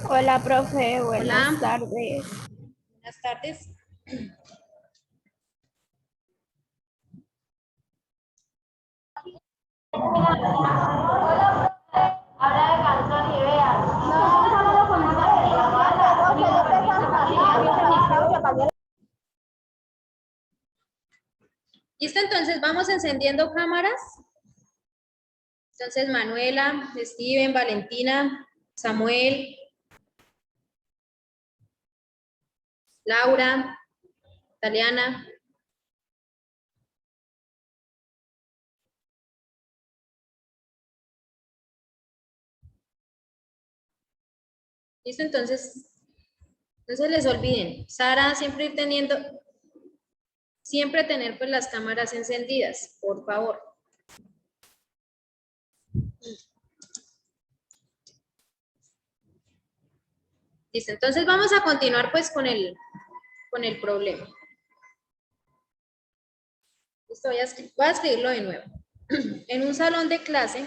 Hola, profe, buenas Hola, tardes. buenas tardes. Habla de canción y vean. ¿Listo? Entonces vamos encendiendo cámaras. Entonces Manuela, Steven, Valentina, Samuel, Laura, Taliana. ¿Listo? Entonces, no se les olviden. Sara, siempre tener pues las cámaras encendidas, por favor. Listo, entonces vamos a continuar pues con el problema. Listo, voy a escribirlo de nuevo. En un salón de clase,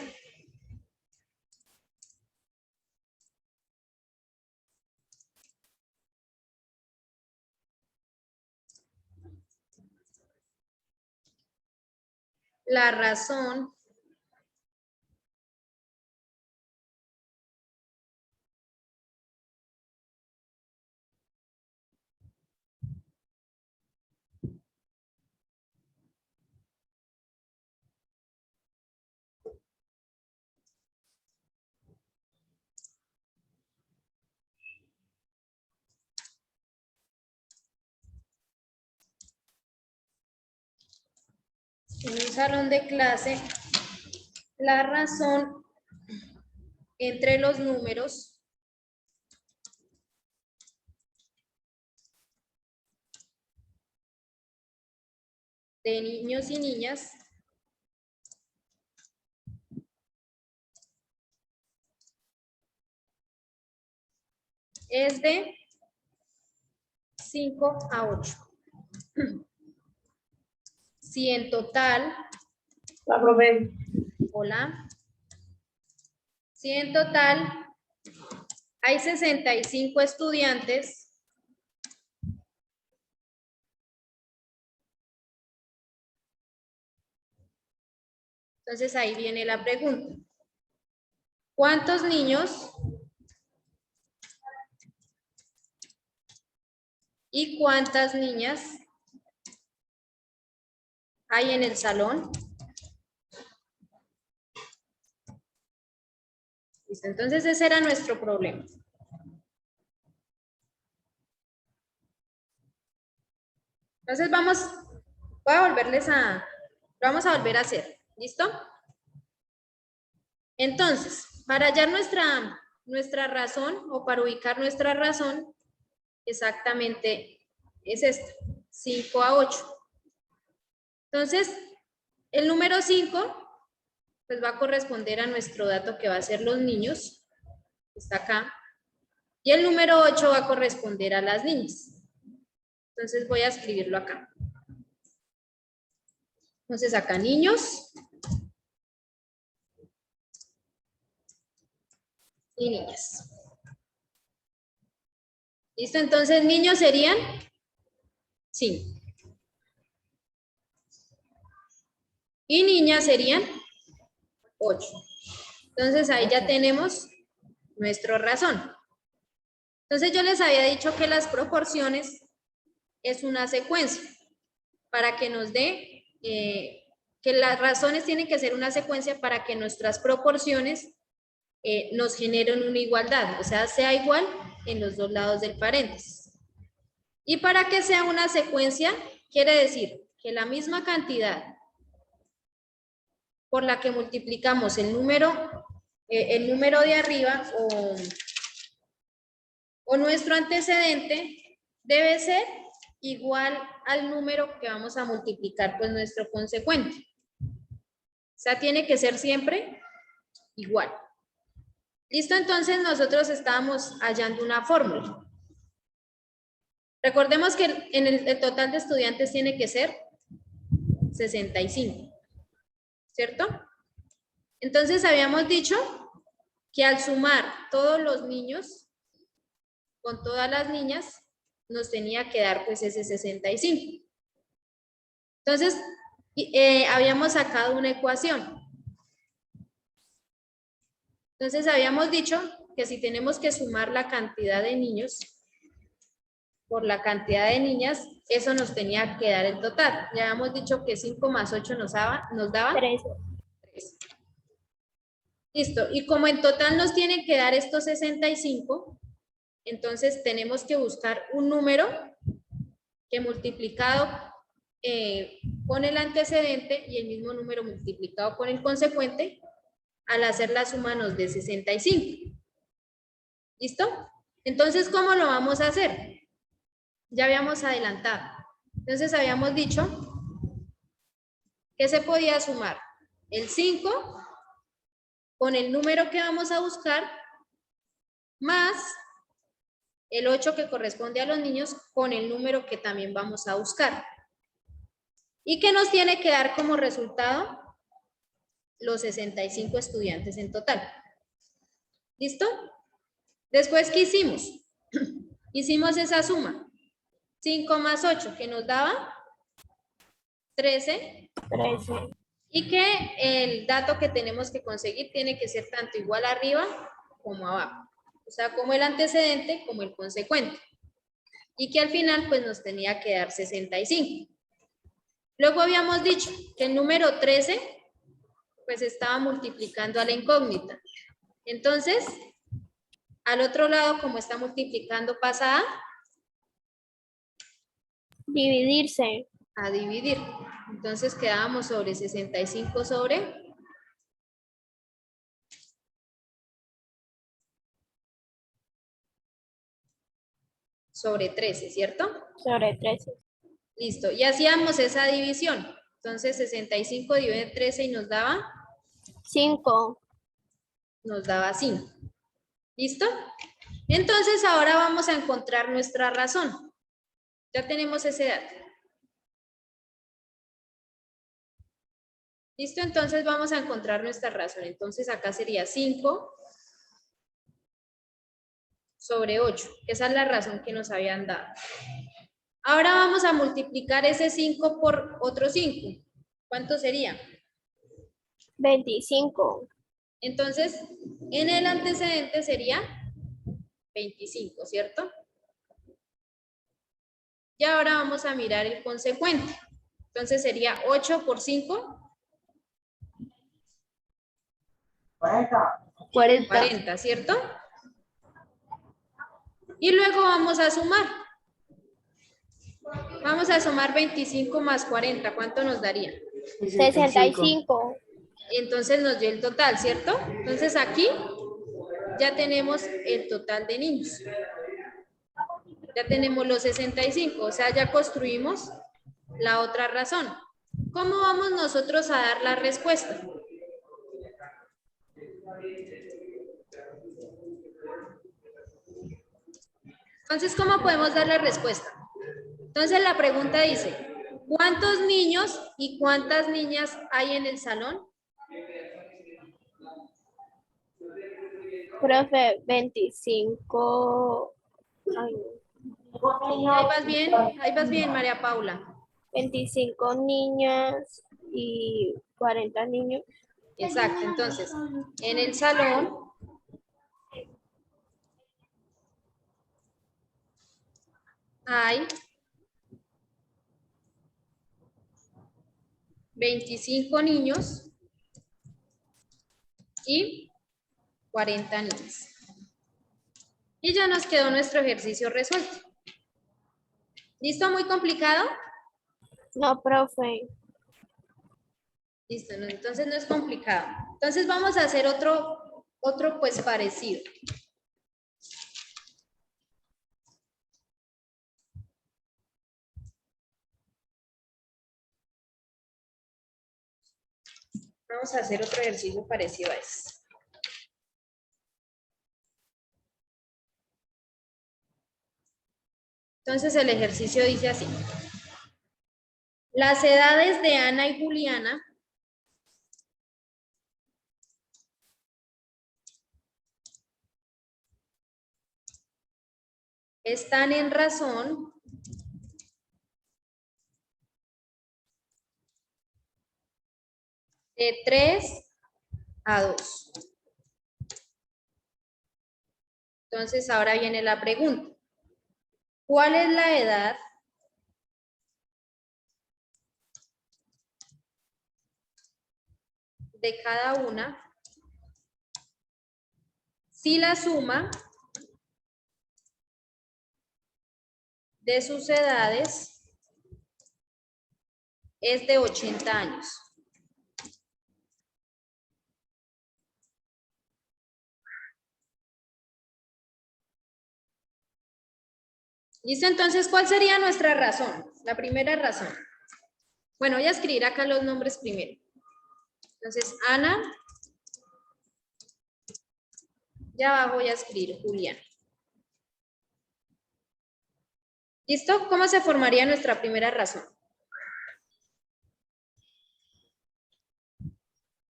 la razón en un salón de clase, la razón entre los números de niños y niñas es de 5 a 8. Si en total, La probé. hola, si en total hay 65 estudiantes, entonces ahí viene la pregunta. ¿Cuántos niños y cuántas niñas hay en el salón? Listo, entonces ese era nuestro problema. Entonces vamos a volver a hacer. ¿Listo? Entonces, para hallar nuestra razón o para ubicar nuestra razón, exactamente es esta, 5 a 8. Entonces, el número 5 pues va a corresponder a nuestro dato que va a ser los niños, está acá, y el número 8 va a corresponder a las niñas. Entonces voy a escribirlo acá. Entonces acá niños y niñas. ¿Listo? Entonces niños serían 5. Y niñas serían 8. Entonces ahí ya tenemos nuestra razón. Entonces yo les había dicho que las proporciones es una secuencia para que nos dé, que las razones tienen que ser una secuencia para que nuestras proporciones nos generen una igualdad, o sea igual en los dos lados del paréntesis. Y para que sea una secuencia, quiere decir que la misma cantidad por la que multiplicamos el número de arriba o nuestro antecedente debe ser igual al número que vamos a multiplicar pues nuestro consecuente. O sea, tiene que ser siempre igual. Listo, entonces nosotros estábamos hallando una fórmula. Recordemos que en el total de estudiantes tiene que ser 65, ¿cierto? Entonces habíamos dicho que al sumar todos los niños con todas las niñas, nos tenía que dar pues ese 65. Entonces, habíamos sacado una ecuación. Entonces, habíamos dicho que si tenemos que sumar la cantidad de niños por la cantidad de niñas, eso nos tenía que dar el total. Ya habíamos dicho que 5 más 8 nos daba 13. 3. Listo. Y como en total nos tienen que dar estos 65, entonces tenemos que buscar un número que multiplicado con el antecedente y el mismo número multiplicado con el consecuente, al hacer la suma nos dé 65. ¿Listo? Entonces, ¿cómo lo vamos a hacer? Ya habíamos adelantado. Entonces, habíamos dicho que se podía sumar el 5 con el número que vamos a buscar más el 8 que corresponde a los niños con el número que también vamos a buscar. ¿Y qué nos tiene que dar como resultado? Los 65 estudiantes en total. ¿Listo? Después, ¿qué hicimos? Hicimos esa suma. 5 más 8, que nos daba 13. 13. Y que el dato que tenemos que conseguir tiene que ser tanto igual arriba como abajo. O sea, como el antecedente como el consecuente. Y que al final pues nos tenía que dar 65. Luego habíamos dicho que el número 13 pues estaba multiplicando a la incógnita. Entonces, al otro lado, como está multiplicando, pasa Dividirse. a dividir. Entonces quedábamos sobre 65 sobre 13, ¿cierto? Sobre 13. Listo. Y hacíamos esa división. Entonces 65 dividido en 13 y nos daba 5. 5. ¿Listo? Entonces ahora vamos a encontrar nuestra razón. Ya tenemos ese dato. ¿Listo? Entonces vamos a encontrar nuestra razón. Entonces acá sería 5 sobre 8. Esa es la razón que nos habían dado. Ahora vamos a multiplicar ese 5 por otro 5. ¿Cuánto sería? 25. Entonces, en el antecedente sería 25, ¿cierto? Y ahora vamos a mirar el consecuente. Entonces sería 8 por 5. 40, ¿cierto? Y luego vamos a sumar. Vamos a sumar 25 más 40. ¿Cuánto nos daría? 65. Entonces nos dio el total, ¿cierto? Entonces aquí ya tenemos el total de niños. Ya tenemos los 65, o sea, ya construimos la otra razón. ¿Cómo vamos nosotros a dar la respuesta? Entonces, ¿cómo podemos dar la respuesta? Entonces, la pregunta dice, ¿cuántos niños y cuántas niñas hay en el salón? Profe, 25. Ay, no. Ahí vas bien, María Paula. 25 niñas y 40 niños. Exacto, entonces, en el salón hay 25 niños y 40 niñas. Y ya nos quedó nuestro ejercicio resuelto. ¿Listo? ¿Muy complicado? No, profe. Listo, no, entonces no es complicado. Entonces vamos a hacer otro pues parecido. Vamos a hacer otro ejercicio parecido a este. Entonces el ejercicio dice así. Las edades de Ana y Juliana están en razón de 3 a 2. Entonces, ahora viene la pregunta. ¿Cuál es la edad de cada una si la suma de sus edades es de 80 años? ¿Listo? Entonces, ¿cuál sería nuestra razón? La primera razón. Bueno, voy a escribir acá los nombres primero. Entonces, Ana. Y abajo voy a escribir Julián. ¿Listo? ¿Cómo se formaría nuestra primera razón?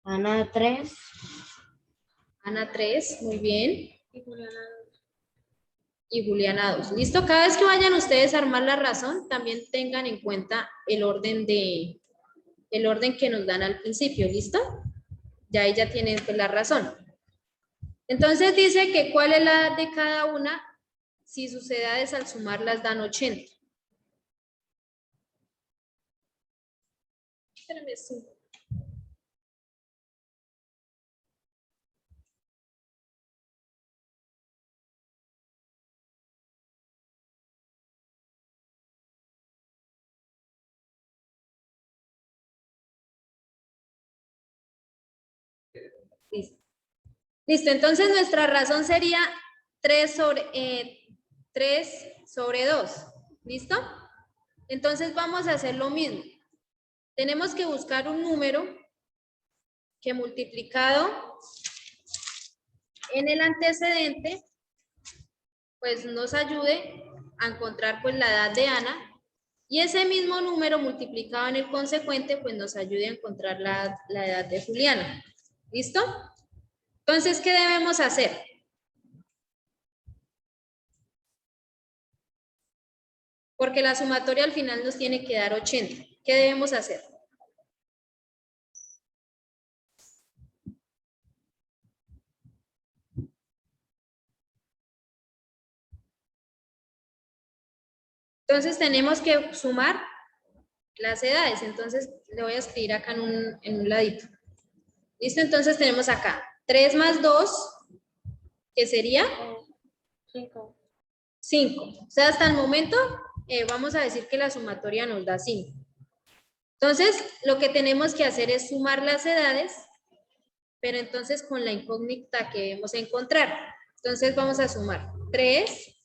Ana 3. Ana 3, muy bien. Y Juliana 2. Y Juliana 2. ¿Listo? Cada vez que vayan ustedes a armar la razón, también tengan en cuenta el orden que nos dan al principio. ¿Listo? Ya ahí ya tienen pues, la razón. Entonces dice que cuál es la edad de cada una si sus edades al sumarlas dan 80. Espérame, sí. Listo. Listo, entonces nuestra razón sería 3 sobre 2. ¿Listo? Entonces vamos a hacer lo mismo. Tenemos que buscar un número que multiplicado en el antecedente, pues nos ayude a encontrar pues la edad de Ana, y ese mismo número multiplicado en el consecuente, pues nos ayude a encontrar la edad de Juliana. ¿Listo? Entonces, ¿qué debemos hacer? Porque la sumatoria al final nos tiene que dar 80. ¿Qué debemos hacer? Entonces tenemos que sumar las edades. Entonces le voy a escribir acá en un ladito. ¿Listo? Entonces tenemos acá 3 más 2, que sería 5. 5. O sea, hasta el momento vamos a decir que la sumatoria nos da 5. Entonces, lo que tenemos que hacer es sumar las edades, pero entonces con la incógnita que debemos encontrar. Entonces vamos a sumar 3,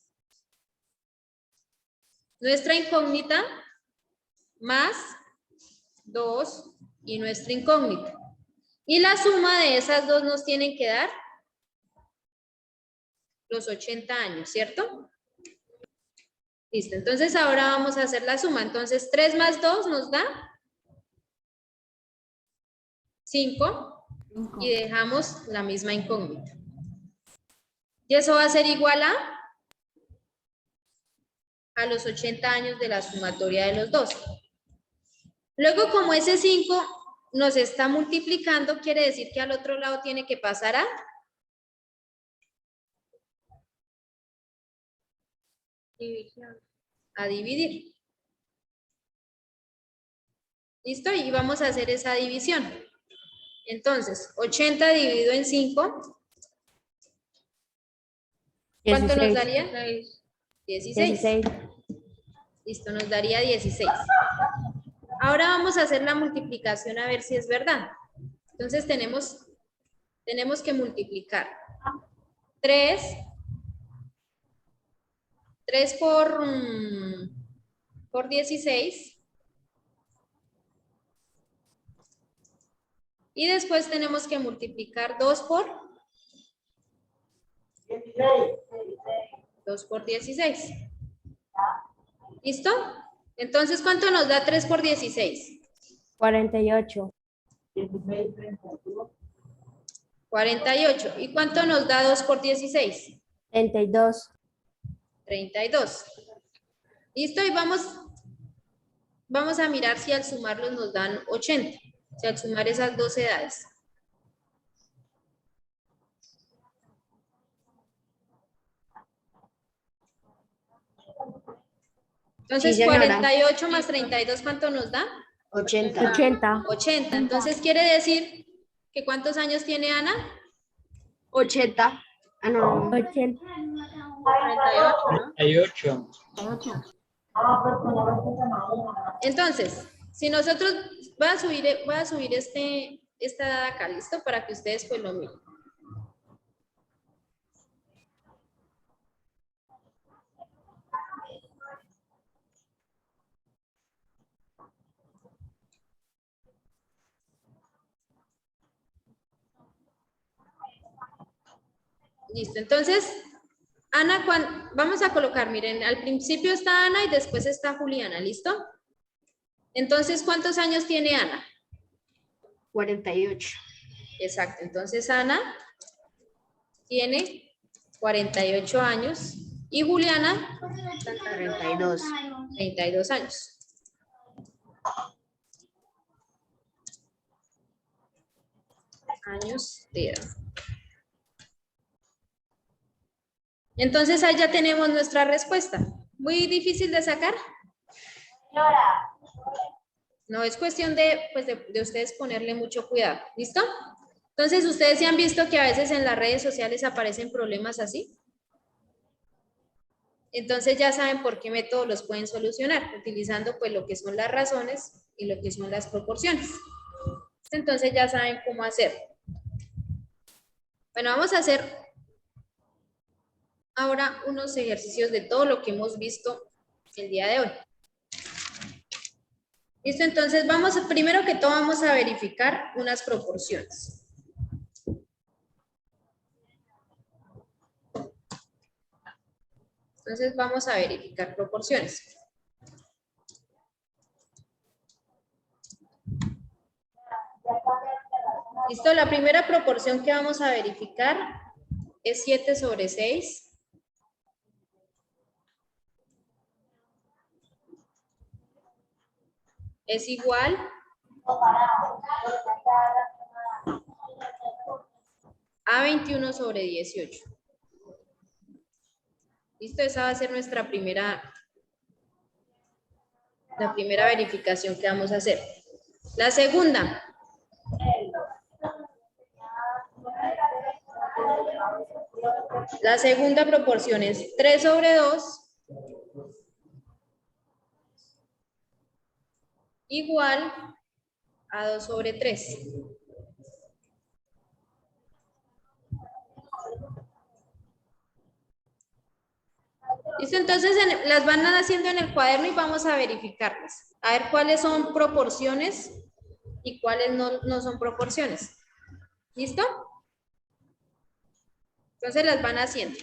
nuestra incógnita, más 2 y nuestra incógnita. Y la suma de esas dos nos tienen que dar los 80 años, ¿cierto? Listo, entonces ahora vamos a hacer la suma. Entonces 3 más 2 nos da 5 y dejamos la misma incógnita. Y eso va a ser igual a los 80 años de la sumatoria de los dos. Luego, como ese 5 nos está multiplicando, quiere decir que al otro lado tiene que pasar División. a dividir. ¿Listo? Y vamos a hacer esa división. Entonces, 80 dividido en 5, ¿cuánto nos daría? 16. Listo, nos daría 16. Ahora vamos a hacer la multiplicación a ver si es verdad. Entonces tenemos que multiplicar 3 por 16. Y después tenemos que multiplicar 2 por 16. ¿Listo? Entonces, ¿cuánto nos da 3 por 16? 48. 48. ¿Y cuánto nos da 2 por 16? 32. 32. ¿Listo? Y vamos a mirar si al sumarlos nos dan 80. Si al sumar esas dos edades. Entonces, Sí, señora. 48 más 32, ¿cuánto nos da? 80. 80. Entonces, quiere decir que ¿cuántos años tiene Ana? 80. Ah, no. 48, ¿no? 48. Entonces, si nosotros, voy a subir esta edad acá, ¿listo? Para que ustedes pues lo miren. Listo, entonces, Ana, vamos a colocar, miren, al principio está Ana y después está Juliana, ¿listo? Entonces, ¿cuántos años tiene Ana? 48. Exacto, entonces Ana tiene 48 años y Juliana 32. 32 años. Años de edad. Entonces ahí ya tenemos nuestra respuesta. Muy difícil de sacar. No es cuestión de ustedes ponerle mucho cuidado. ¿Listo? Entonces ustedes sí han visto que a veces en las redes sociales aparecen problemas así. Entonces ya saben por qué método los pueden solucionar, utilizando pues lo que son las razones y lo que son las proporciones. Entonces ya saben cómo hacer. Bueno, vamos a hacer ahora unos ejercicios de todo lo que hemos visto el día de hoy. Listo, entonces primero que todo vamos a verificar unas proporciones. Entonces vamos a verificar proporciones. Listo, la primera proporción que vamos a verificar es 7/6. Es igual a 21/18. Listo, esa va a ser la primera verificación que vamos a hacer. La segunda. La segunda proporción es 3/2 igual a 2/3. Listo, entonces las van haciendo en el cuaderno y vamos a verificarlas. A ver cuáles son proporciones y cuáles no son proporciones. ¿Listo? Entonces las van haciendo.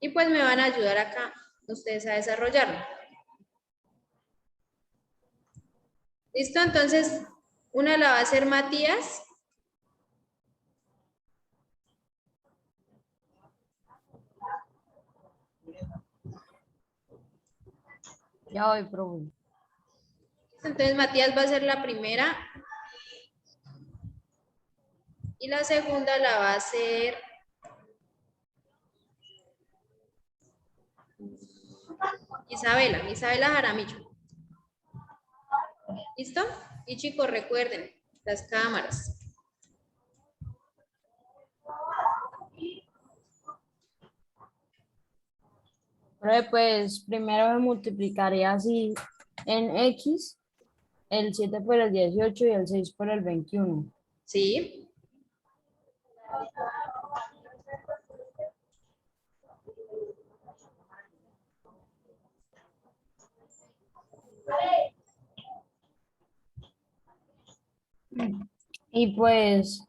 Y pues me van a ayudar acá ustedes a desarrollarlo. ¿Listo? Entonces, una la va a hacer Matías. Ya voy, profe. Entonces, Matías va a hacer la primera. Y la segunda la va a hacer Isabela Jaramillo. ¿Listo? Y chicos, recuerden, las cámaras. Profe, pues primero me multiplicaría así en X, el 7 por el 18 y el 6 por el 21. ¿Sí? Y pues,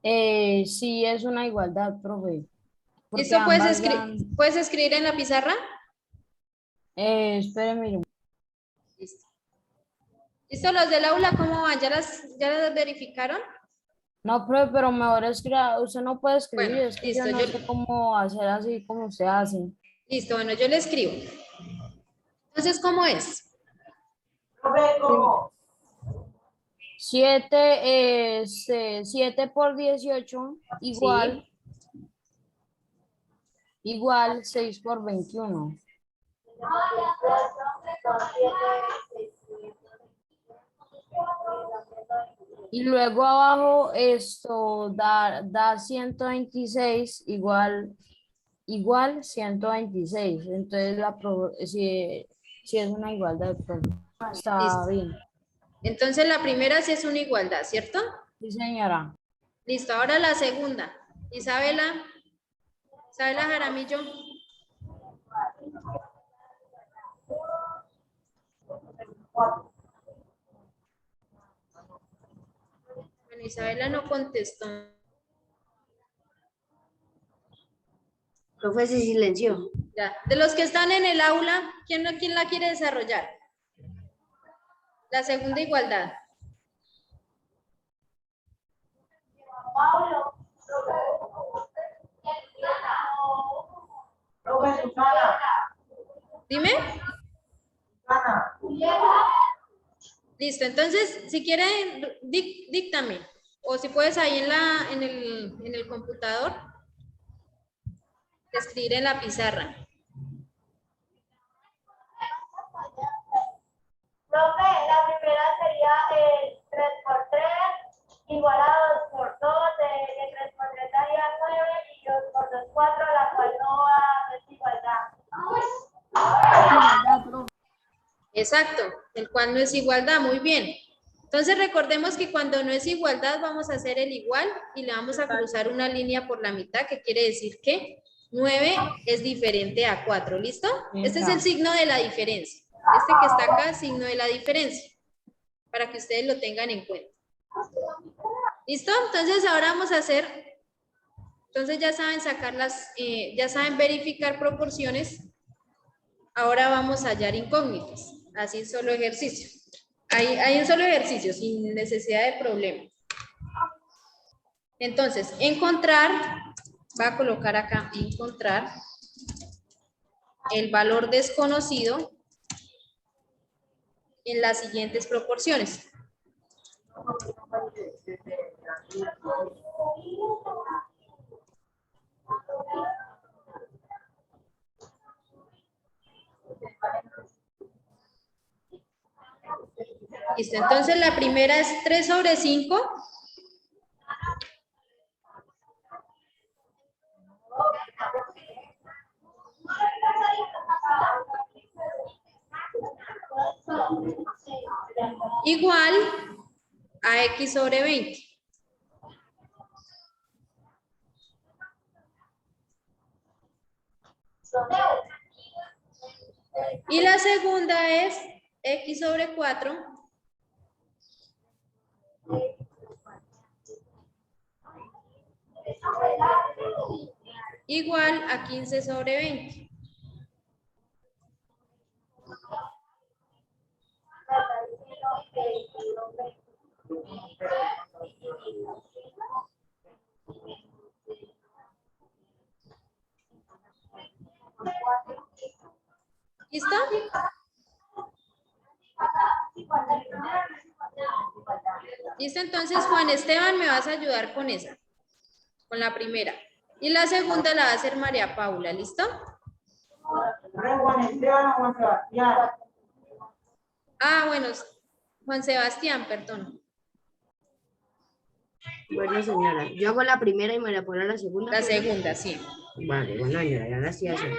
sí es una igualdad, profe. porque ¿Listo? ambas dan- ¿Puedes escribir en la pizarra? espéreme, Listo. ¿Listo? Los del aula, ¿cómo van? ¿Ya las verificaron? No, profe, pero mejor escriba, usted no puede escribir, Bueno, es que yo listo, no sé cómo hacer así como usted hace. listo, bueno, yo le escribo. Entonces, ¿cómo es? 7 por 18 igual, Sí, igual 6 por 21. Y luego abajo esto da 126 igual 126. Entonces si es una igualdad, pues está listo. bien. Entonces, la primera sí es una igualdad, ¿cierto? Sí, señora. Listo, ahora la segunda. Isabela Jaramillo. Bueno, Isabela no contestó. Profe, se silenció. Ya. De los que están en el aula, quién la quiere desarrollar? La segunda igualdad. Dime. Listo, entonces, si quieren, díctame. O si puedes ahí en el computador, escribir en la pizarra. Profe, la primera sería 3 por 3 igual a 2 por 2, que 3 por 3 daría 9 y 2 por 2 4, la cual no va a desigualdad. Exacto, el cual no es igualdad, muy bien. Entonces recordemos que cuando no es igualdad vamos a hacer el igual y le vamos a cruzar una línea por la mitad, que quiere decir que 9 es diferente a 4, ¿listo? Este es el signo de la diferencia. Este que está acá, signo de la diferencia, para que ustedes lo tengan en cuenta. ¿Listo? Entonces ahora vamos a hacer, entonces ya saben ya saben verificar proporciones. Ahora vamos a hallar incógnitas, así solo ejercicio. Hay un solo ejercicio, sin necesidad de problema. Entonces, encontrar, va a colocar acá, encontrar el valor desconocido en las siguientes proporciones. Listo, entonces la primera es 3 sobre 5. Igual a x sobre 20. Y la segunda es x sobre 4 igual a 15 sobre 20. ¿Listo? ¿Listo? Entonces, Juan Esteban, me vas a ayudar con esa, con la primera. Y la segunda la va a hacer María Paula, ¿listo? Ah, bueno, Juan Sebastián, perdón. Bueno, señora, yo hago la primera y María Paula la segunda. La segunda, sí. Vale, bueno, señora, ya la estoy haciendo.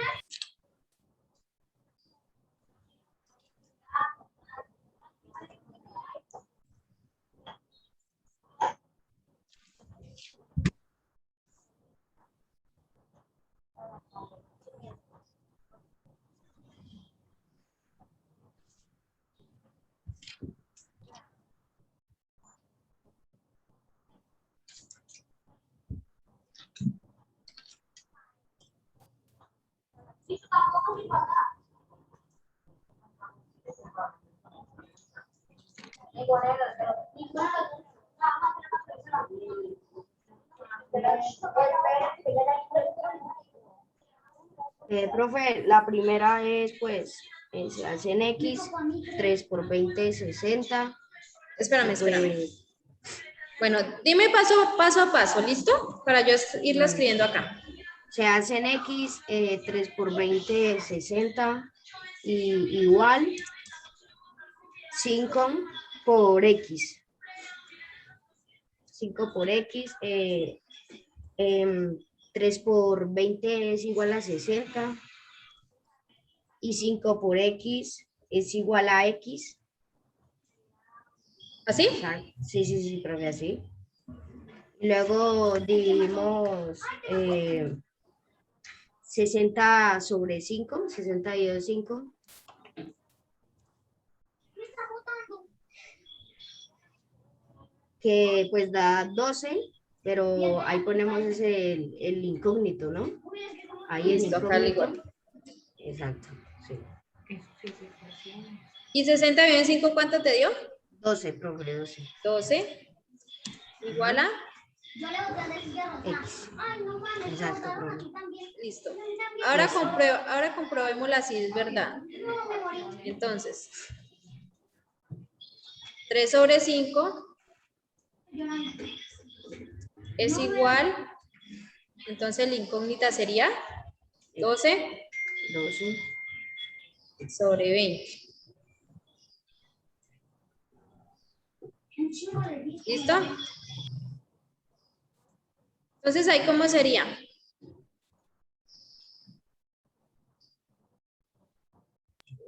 Profe, la primera es pues, se hace en X, 3 por 20, 60. Espérame, espérame. Pues, Bueno, dime paso a paso, ¿listo? Para yo irlo escribiendo acá. se hace en X, 3 por 20, 60. Y igual 5 por X. 5 por X. 3 por 20 es igual a 60. Y 5 por X es igual a X. ¿Así? Sí, profe, así. Luego dividimos 60 sobre 5, 62, 5. Que pues da 12, pero ahí ponemos el incógnito, ¿no? Ahí el Listo, acá al incógnito. igual. Exacto, sí. ¿Y 60 dividido en 5 cuánto te dio? 12, profe, 12. 12 igual a X. Exacto, profe. listo. Ahora comprobémosla si es verdad. Entonces, 3 sobre 5 es igual, entonces la incógnita sería 12 12. sobre 20. ¿Listo? Entonces, ¿ahí cómo sería?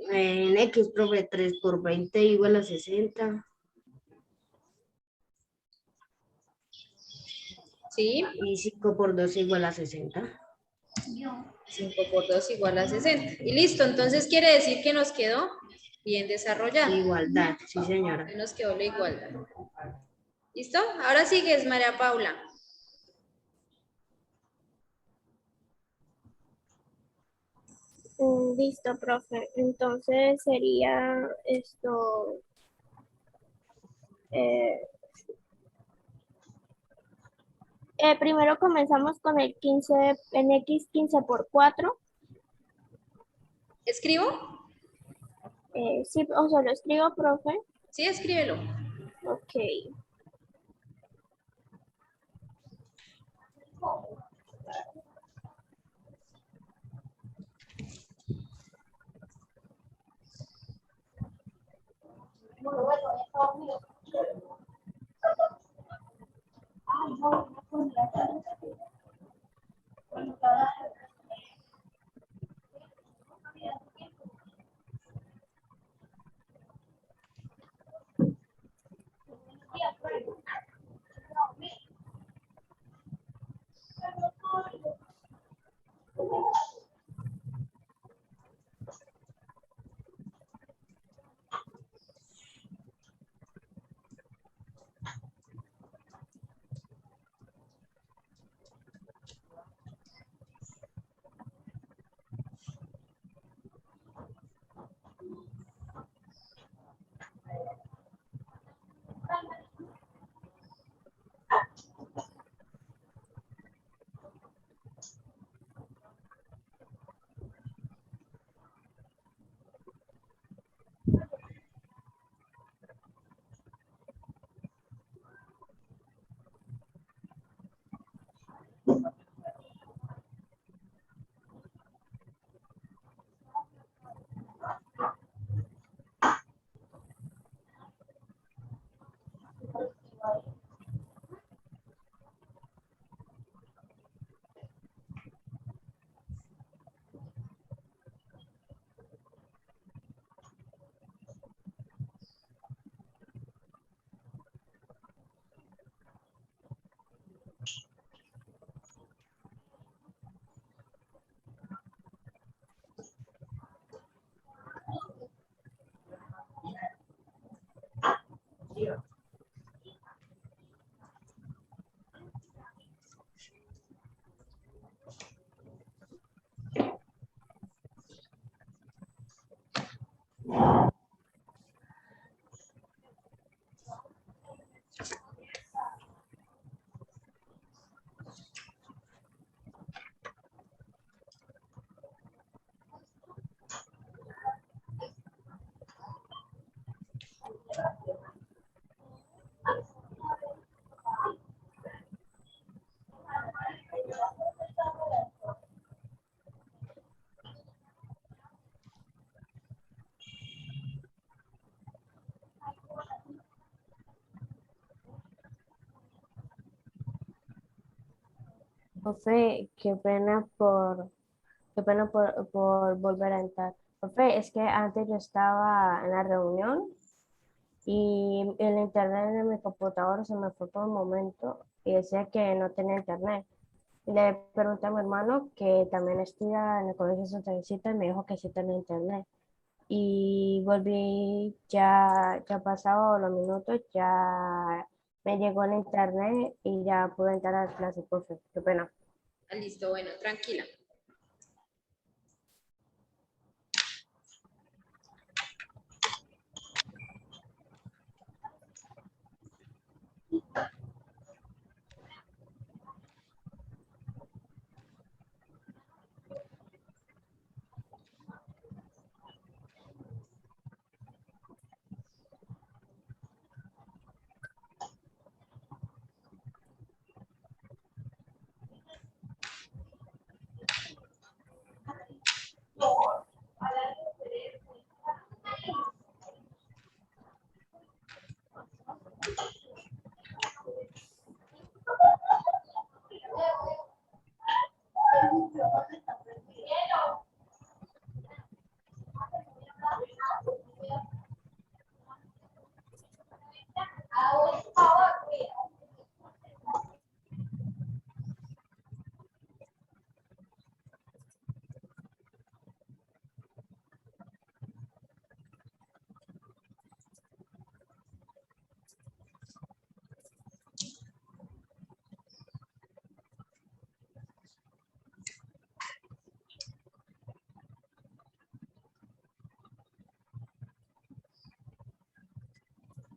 En X, profe, 3 por 20 igual a 60. ¿Sí? Y 5 por 12 igual a 60. 5 por 2 igual a 60. Y listo, entonces quiere decir que nos quedó bien desarrollado. Igualdad, sí, señora. Y nos quedó la igualdad. ¿Listo? Ahora sigues, María Paula. Listo, profe. Entonces sería esto. eh, Primero comenzamos con el 15 en X 15 por 4. ¿Escribo? Sí, o sea, lo escribo, profe. Sí, escríbelo. Ok. Profe, qué pena por volver a entrar. Profe, es que antes yo estaba en la reunión y el internet de mi computador se me fue por un momento y decía que no tenía internet. Le pregunté a mi hermano, que también estudia en el colegio Santa Visita, y me dijo que sí tenía internet. Y volví, ya pasado los minutos, ya me llegó el internet y ya pude entrar a la clase, profe. Qué pena. Ah, listo, bueno, tranquila.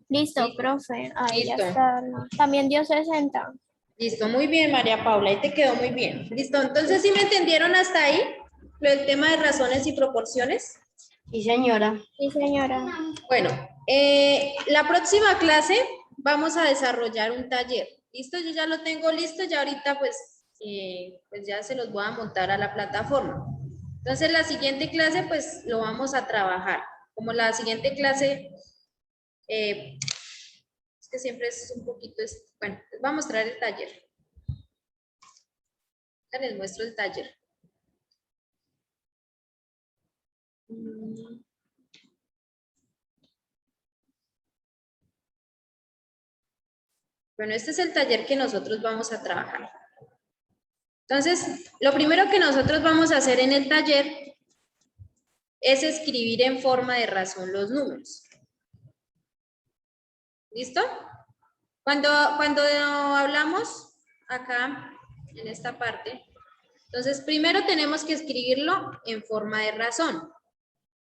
Listo, Sí. profe. Ahí ya Listo. está. También dio 60. Listo, muy bien, María Paula, ahí te quedó muy bien. Listo, entonces, ¿sí me entendieron hasta ahí? Lo del tema de razones y proporciones. Sí, señora. Sí, señora. Bueno, la próxima clase vamos a desarrollar un taller. ¿Listo? Yo ya lo tengo listo, ya ahorita pues ya se los voy a montar a la plataforma. Entonces, la siguiente clase, pues lo vamos a trabajar. Como la siguiente clase, es que siempre es un poquito, bueno, les voy a mostrar el taller. Ya les muestro el taller. Bueno, este es el taller que nosotros vamos a trabajar. Entonces, lo primero que nosotros vamos a hacer en el taller es escribir en forma de razón los números. ¿Listo? Cuando hablamos acá, en esta parte, entonces primero tenemos que escribirlo en forma de razón.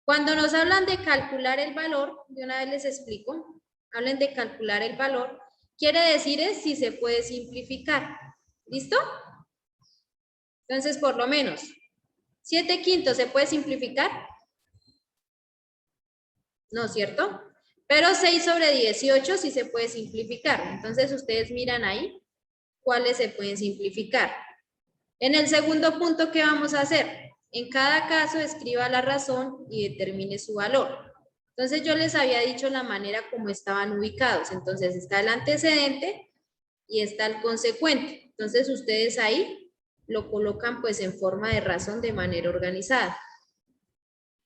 Cuando nos hablan de calcular el valor, de una vez les explico, hablen de calcular el valor, quiere decir es si se puede simplificar. ¿Listo? Entonces, por lo menos, 7/5 ¿se puede simplificar? No, ¿cierto? Pero 6/18 sí se puede simplificar. Entonces, ustedes miran ahí cuáles se pueden simplificar. En el segundo punto, ¿qué vamos a hacer? En cada caso, escriba la razón y determine su valor. Entonces, yo les había dicho la manera como estaban ubicados. Entonces, está el antecedente y está el consecuente. Entonces, ustedes ahí lo colocan pues en forma de razón de manera organizada.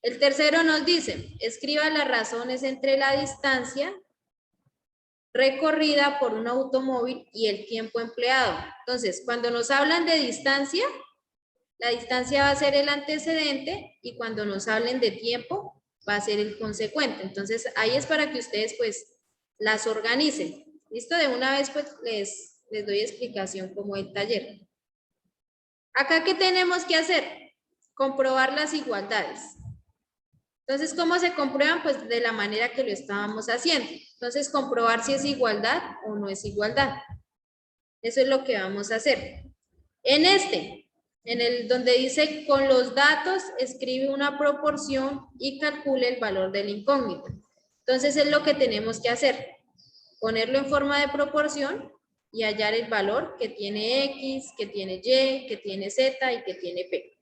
El tercero nos dice, escriba las razones entre la distancia recorrida por un automóvil y el tiempo empleado. Entonces, cuando nos hablan de distancia, la distancia va a ser el antecedente y cuando nos hablen de tiempo, va a ser el consecuente. Entonces, ahí es para que ustedes pues las organicen. ¿Listo? De una vez pues les doy explicación como el taller. Acá, ¿qué tenemos que hacer? Comprobar las igualdades. Entonces, ¿cómo se comprueban? Pues de la manera que lo estábamos haciendo. Entonces, comprobar si es igualdad o no es igualdad. Eso es lo que vamos a hacer. En el donde dice con los datos, escribe una proporción y calcule el valor del incógnito. Entonces es lo que tenemos que hacer. Ponerlo en forma de proporción y hallar el valor que tiene X, que tiene Y, que tiene Z y que tiene P.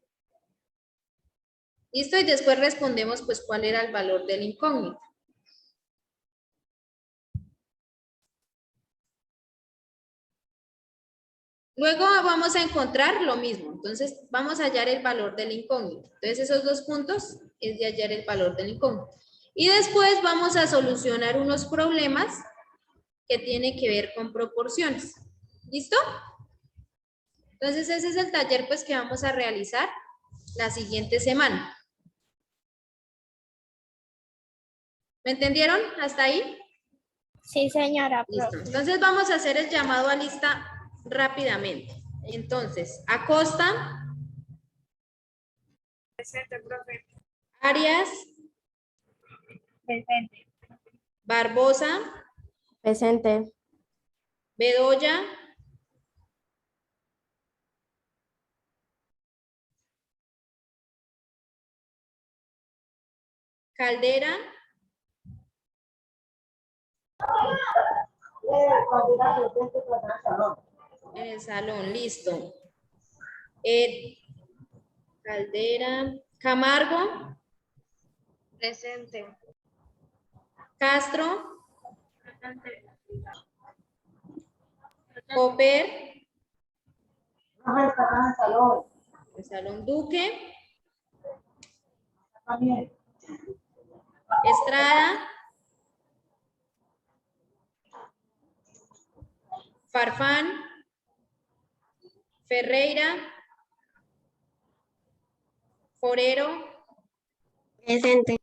¿Listo? Y después respondemos pues cuál era el valor del incógnito. Luego vamos a encontrar lo mismo. Entonces vamos a hallar el valor del incógnito. Entonces esos 2 puntos es de hallar el valor del incógnito. Y después vamos a solucionar unos problemas que tienen que ver con proporciones. ¿Listo? Entonces ese es el taller pues que vamos a realizar la siguiente semana. ¿Me entendieron hasta ahí? Sí, señora, Listo. profe. Entonces vamos a hacer el llamado a lista rápidamente. Entonces, Acosta. Presente, profe. Arias. Presente. Barbosa. Presente. Bedoya. Caldera. En el salón, listo. Caldera. Camargo. Presente. Castro. Presente. Cooper. El salón Duque. Estrada. Farfán. Ferreira. Forero. Presente.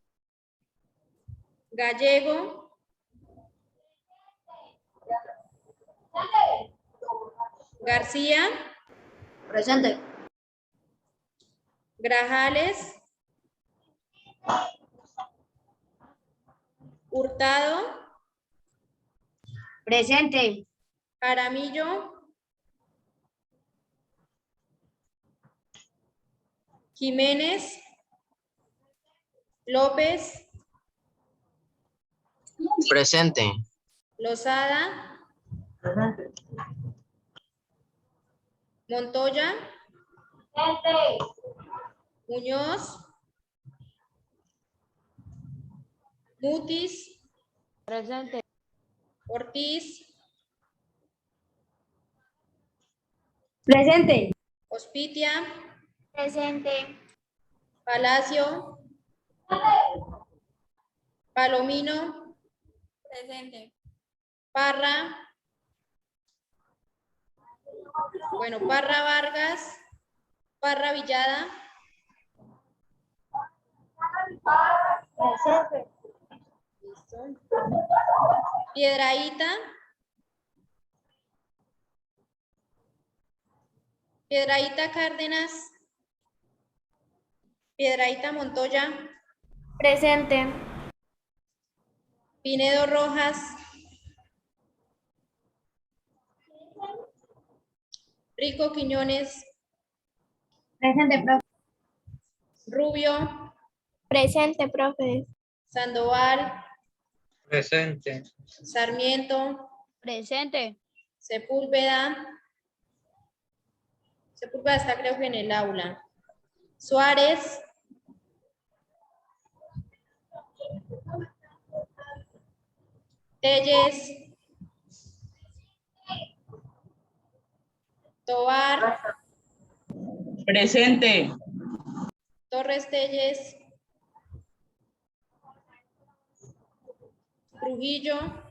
Gallego. García. Presente. Grajales. Hurtado. Presente. Jaramillo. Jiménez. López. Presente. Lozada. Montoya. Presente. Muñoz. Mutis. Presente. Ortiz. Presente. Hospitia. Presente. Palacio. Palomino. Presente. Parra. Bueno, Parra Vargas. Parra Villada. Presente. Listo. Piedraíta. Piedraíta Cárdenas. Piedraíta Montoya. Presente. Pinedo Rojas. Rico Quiñones. Presente, profe. Rubio. Presente, profe. Sandoval. Presente. Sarmiento. Presente. Sepúlveda. Sepúlveda está creo que en el aula. Suárez. Telles. Tobar. Presente. Torres Telles. Trujillo.